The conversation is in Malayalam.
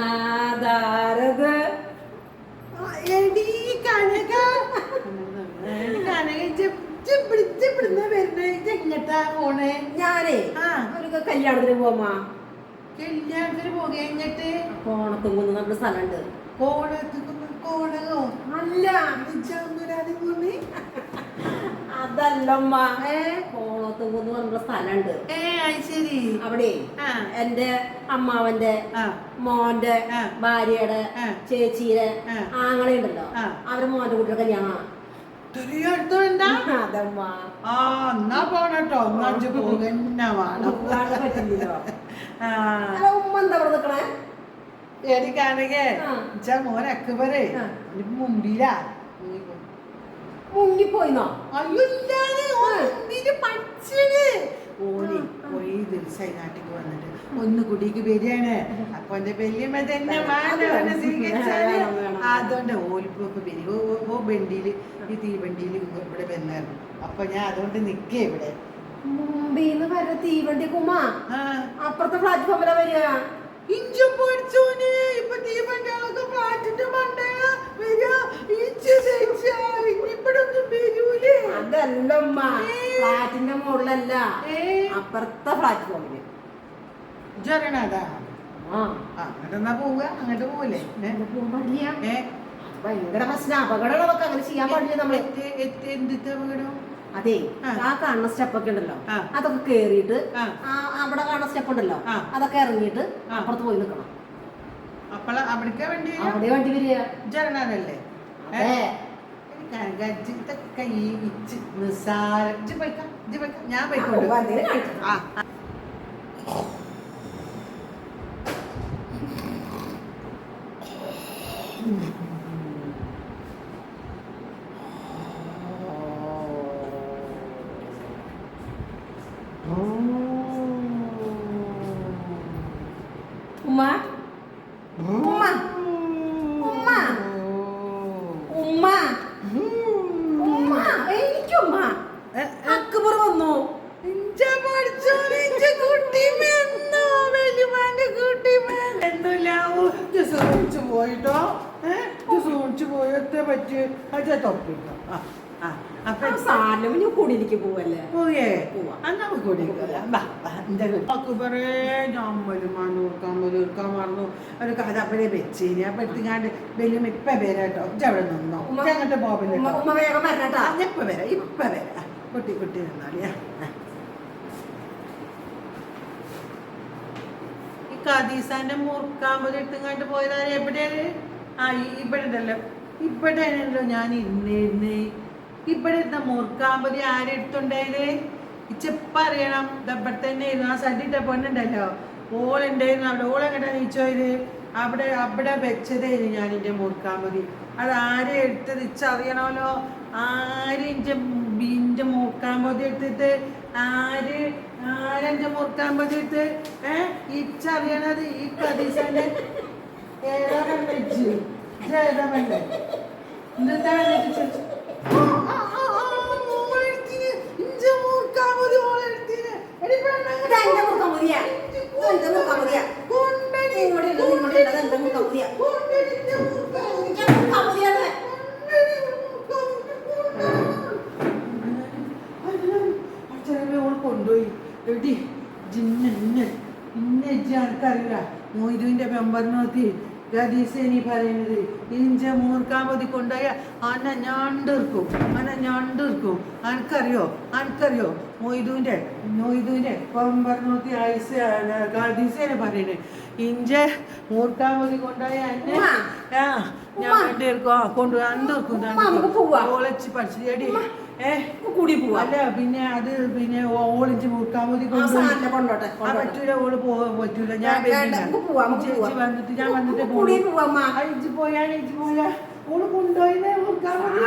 ആധാരത് എടി കനക കനക എങ്ങട്ടാ പോണേ? ഞാനേ ഒരു കല്യാണത്തിന് പോവാ. കല്യാണത്തിന് പോകെ എന്നിട്ട് കോണത്തുംകുന്ന് നമ്മുടെ സ്ഥലമുണ്ട്. കോണകോ അല്ല അതല്ലമ്മ, കോണത്തുംകുന്ന് പറഞ്ഞ സ്ഥലമുണ്ട്. ശരി. അവിടെ എന്റെ അമ്മാവന്റെ മോന്റെ ഭാര്യയുടെ ചേച്ചിയുടെ ആങ്ങളെ ഉണ്ടല്ലോ, അവരെ മോന്റെ കുട്ടിയുടെ കല്യാണം. അതമ്മ എന്നാ പോണട്ടോ, പറ്റില്ലല്ലോ. ഉമ്മ എന്താ അവിടെ നിക്കണേ? എനിക്കാണെങ്കിൽ മോൻ അക്ബറേ മുമ്പിലാ മുങ്ങിപ്പോയിന്നോ? ഓനെ കൊറേ ദിവസമായി നാട്ടിക്ക് വന്നിട്ട് ഒന്ന് കുടിക്ക് വരികയാണ്. അപ്പൊ എന്റെ വല്യമ്മ തന്നെ അതുകൊണ്ട് ഓലിപ്പൊക്കെ വരും. ഓ വണ്ടിയില് ഈ തീവണ്ടിയില് ഇവിടെ വന്നായിരുന്നു. അപ്പൊ ഞാൻ അതുകൊണ്ട് നിക്കേ ഇവിടെ. മുമ്പിന്ന് വരെ തീവണ്ടി കുമാ അപ്പുറത്തെ പ്ലാറ്റ്ഫോമിലാ വരിക. ഇപ്പൊ തീവണ്ടികളൊക്കെ ഫ്ലാറ്റിന്റെ മണ്ടയാ വരിക. അതല്ലമ്മ, ഫ്ലാറ്റിന്റെ മുകളിലല്ല, അപ്പുറത്തെ പ്ലാറ്റ്ഫോമില്. അങ്ങോട്ടെന്നാ പോവുക? അങ്ങോട്ട് പോവില്ലേ? ഭയങ്കര പ്രശ്നം, അപകടങ്ങളൊക്കെ അങ്ങനെ ചെയ്യാൻ പാടില്ല നമ്മള്. എന്തിന്റെ അപകടം? അതെ, ആ കാണുന്ന സ്റ്റെപ്പൊക്കെ ഉണ്ടല്ലോ, അതൊക്കെ കേറിയിട്ട് അവിടെ കാണുന്ന സ്റ്റെപ്പ് ഉണ്ടല്ലോ, അതൊക്കെ ഇറങ്ങിയിട്ട് അപ്പുറത്ത് പോയി നിൽക്കണം. അവിടെ വണ്ടി വരിക. ജരണല്ലേ? ഞാൻ പോയിക്കോട്ടെ. ഉമ്മ ഉമ്മ ഉമ്മ ഉമ്മ ഉമ്മ എനിക്കുമ്മ അക്ബർ വന്നു. പോയിട്ടോ സൂക്ഷിച്ചു പോയത്തെ പറ്റി തൊപ്പിട്ടോ. സാറിന് കൂടിയിലേക്ക് പോവല്ലേ? പോയേ പോവാ. ഞമ്മലുമാക്കാൻ മറന്നു ഒരു കഥ അപ്പഴേ വെച്ചേരി. അപ്പൊ എത്തിങ്ങാണ്ട് വലിയ ഇപ്പ വരാട്ടോ. അവിടെ നിന്നോ, അങ്ങോട്ട് പോവില്ല. ഇപ്പൊ വരാം, ഇപ്പൊ വരാം. കുട്ടി നിന്നാളിയാ. ഈ കദീസാന്റെ മുറുക്കാമ്പത് എടുത്തിങ്ങാണ്ട് പോയതാ എവിടെയാണ്? ഇവിടെ ഉണ്ടല്ലോ, ഇവിടെയാണല്ലോ ഞാൻ ഇന്നേ. ഇവിടെ ഇരുന്ന മുറുക്കാമ്പതി ആരെടുത്തുണ്ടായത്? ഇച്ചപ്പ അറിയണം. ഇവിടെ തന്നെ ആയിരുന്നു. ആ സദ്യത്തെ പെണ്ണുണ്ടല്ലോ, ഓളുണ്ടായിരുന്നു അവിടെ. ഓളെങ്ങട്ടാ നീച്ചോയത്? അവിടെ വെച്ചതായിരുന്നു ഞാൻ എൻ്റെ മുറുക്കാമ്പതി. അത് ആരെ എടുത്തത് ഇച്ചറിയണമല്ലോ. ആര് എൻ്റെ മുറുക്കാമ്പതി എടുത്തിട്ട് ആരെൻ്റെ മുറുക്കാമ്പതി എടുത്ത് ഇച്ചറിയണത്? ഈ കദീസന്റെ ഏതാണ്ട് ജയതമല്ലേ? എന്താണ് കൊണ്ടുപോയി എടി ആൾക്കറിയില്ല. മൊയ്തുവിന്റെ മെമ്പർ നോക്കി ഗദീസേനി പറയുന്നത് ഇഞ്ച മൂർക്കാമ്പതി കൊണ്ടുപോയ അന ഞണ്ടിർക്കും. അനക്കറിയോ മൊയ്തുവിന്റെ മെമ്പർ നോക്കി ഗദീസേനെ പറയുന്നത് ഇഞ്ച മൂർക്കാമ്പതി കൊണ്ടുപോയ അന്നെ ഞാൻ കൊണ്ടുപോയി പഠിച്ചടി കൂടി പോവാ. അല്ല പിന്നെ ഓളിഞ്ച് മൂർക്കാമ്പതി കൊണ്ടോട്ടെ. പറ്റൂല, ഓള് പറ്റൂല. ഞാൻ വന്നിട്ട് പോയാ ഓള് കൊണ്ടുപോയി മൂർക്കാമ്പതി.